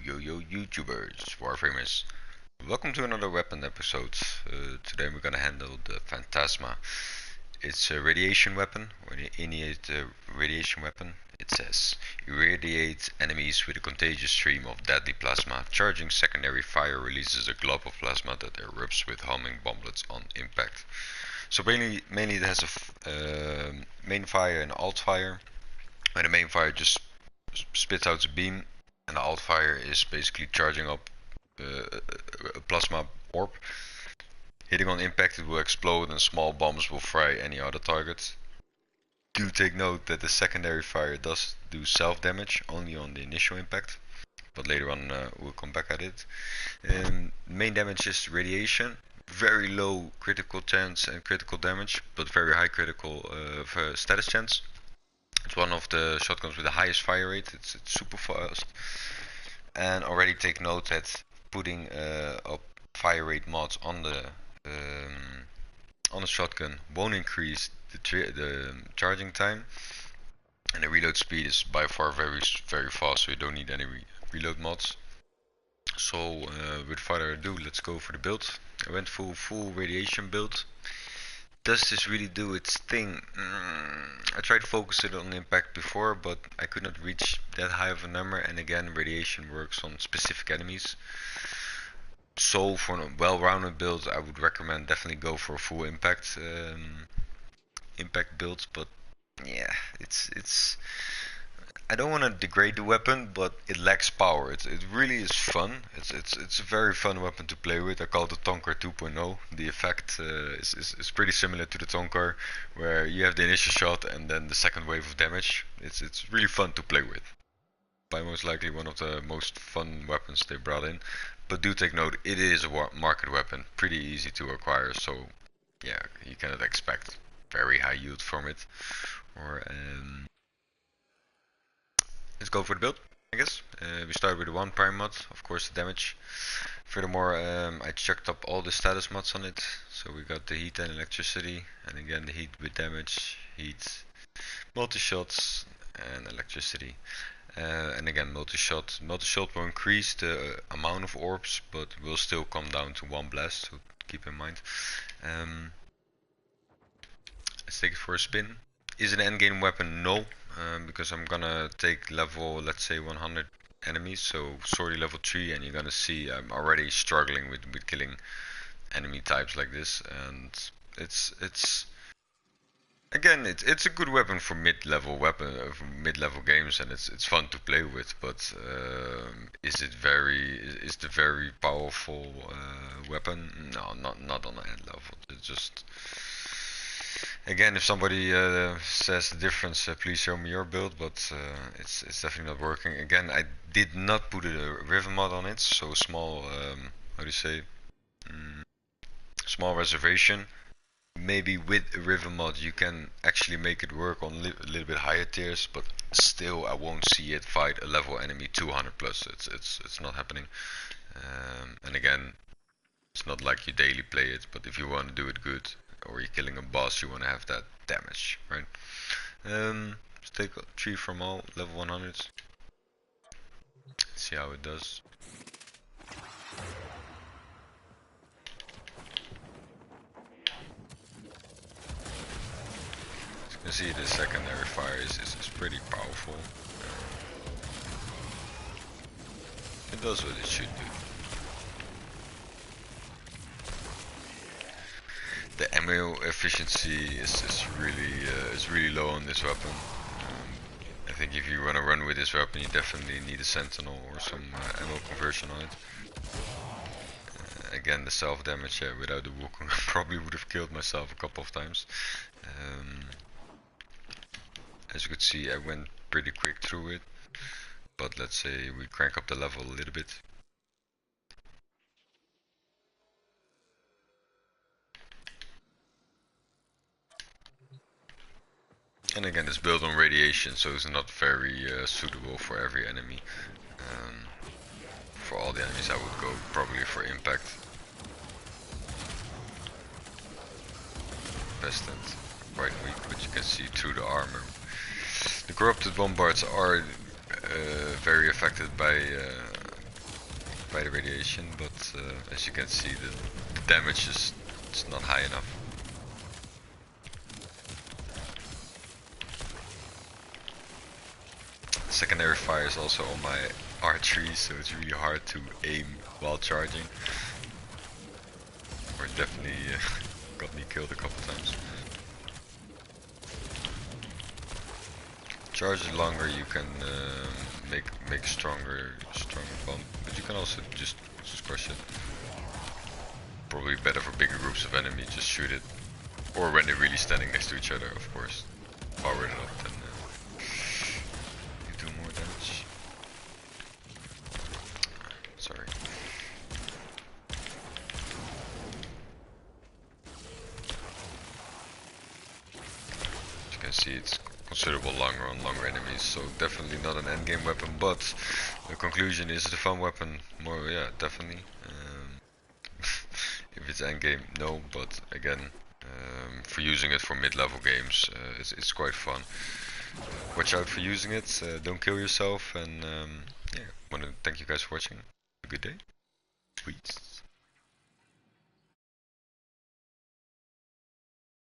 Yo YouTubers, Warframers. Welcome to another weapon episode. Today we're gonna handle the Phantasma. It's a radiation weapon. When you initiate a radiation weapon, it says irradiate enemies with a contagious stream of deadly plasma. Charging secondary fire releases a glob of plasma that erupts with humming bomblets on impact. So mainly it has a main fire and alt fire. And the main fire just spits out a beam, and the alt fire is basically charging up a plasma orb. Hitting on impact, it will explode and small bombs will fry any other target. Do take note that the secondary fire does do self damage only on the initial impact, but later on we'll come back at it. Main damage is radiation, very low critical chance and critical damage, but very high critical status chance. It's one of the shotguns with the highest fire rate. It's super fast. And already take note that putting up fire rate mods on the shotgun won't increase the charging time, and the reload speed is by far very fast, so you don't need any reload mods. So with further ado, let's go for the build. I went full radiation build. Does this really do its thing? I tried to focus it on impact before, but I could not reach that high of a number, and again radiation works on specific enemies. So for a well-rounded build, I would recommend definitely go for a full impact build, but yeah, it's I don't want to degrade the weapon, but it lacks power. It really is fun. It's a very fun weapon to play with. I call it the Tonkor 2.0. The effect is pretty similar to the Tonkor, where you have the initial shot and then the second wave of damage. It's really fun to play with. By most likely one of the most fun weapons they brought in. But do take note, it is a market weapon, pretty easy to acquire. So yeah, you cannot expect very high yield from it. Or let's go for the build, I guess. We start with the one prime mod, of course the damage. Furthermore, I checked up all the status mods on it. So we got the heat and electricity, and again the heat with damage, heat, multi-shots, and electricity. And again multi-shot. Multi-shot will increase the amount of orbs, but will still come down to one blast, so keep in mind. Let's take it for a spin. Is it an endgame weapon? No. Because I'm gonna take level, let's say 100 enemies, so sorry level 3, and you're gonna see I'm already struggling with killing enemy types like this, and it's again it's a good weapon for mid-level games, and it's fun to play with, but is the very powerful weapon? No, not on the end level. It's just, again, if somebody says the difference, please show me your build, but it's definitely not working. Again, I did not put a river mod on it, so small, how do you say, small reservation. Maybe with a river mod you can actually make it work on a little bit higher tiers, but still I won't see it fight a level enemy 200 plus. It's not happening. And again, it's not like you daily play it, but if you want to do it good, or you're killing a boss, you want to have that damage, right? Let's take 3 from all, level 100. See how it does. As you can see, the secondary fire is pretty powerful. It does what it should do. The ammo efficiency is really low on this weapon. I think if you want to run with this weapon, you definitely need a sentinel or some ammo conversion on it. Again, the self damage, without the Wukong I probably would have killed myself a couple of times. As you could see, I went pretty quick through it, but let's say we crank up the level a little bit. And again, it's built on radiation, so it's not very suitable for every enemy. For all the enemies I would go probably for impact. Pestant, quite weak, but you can see through the armor. The corrupted bombards are very affected by by the radiation, but as you can see, the damage is not high enough. Secondary fire is also on my R3, so it's really hard to aim while charging. Or definitely got me killed a couple times. Charge longer, you can make stronger bump, but you can also just crush it. Probably better for bigger groups of enemies, just shoot it. Or when they're really standing next to each other, of course. Power it up, then you do more damage. Sorry. As you can see, it's considerable longer on longer enemies, so definitely not an endgame weapon, but the conclusion is the fun weapon. More, yeah, definitely. If it's endgame, no, but again, for using it for mid-level games, it's quite fun. Watch out for using it, don't kill yourself, and yeah, want to thank you guys for watching. Have a good day. Sweet.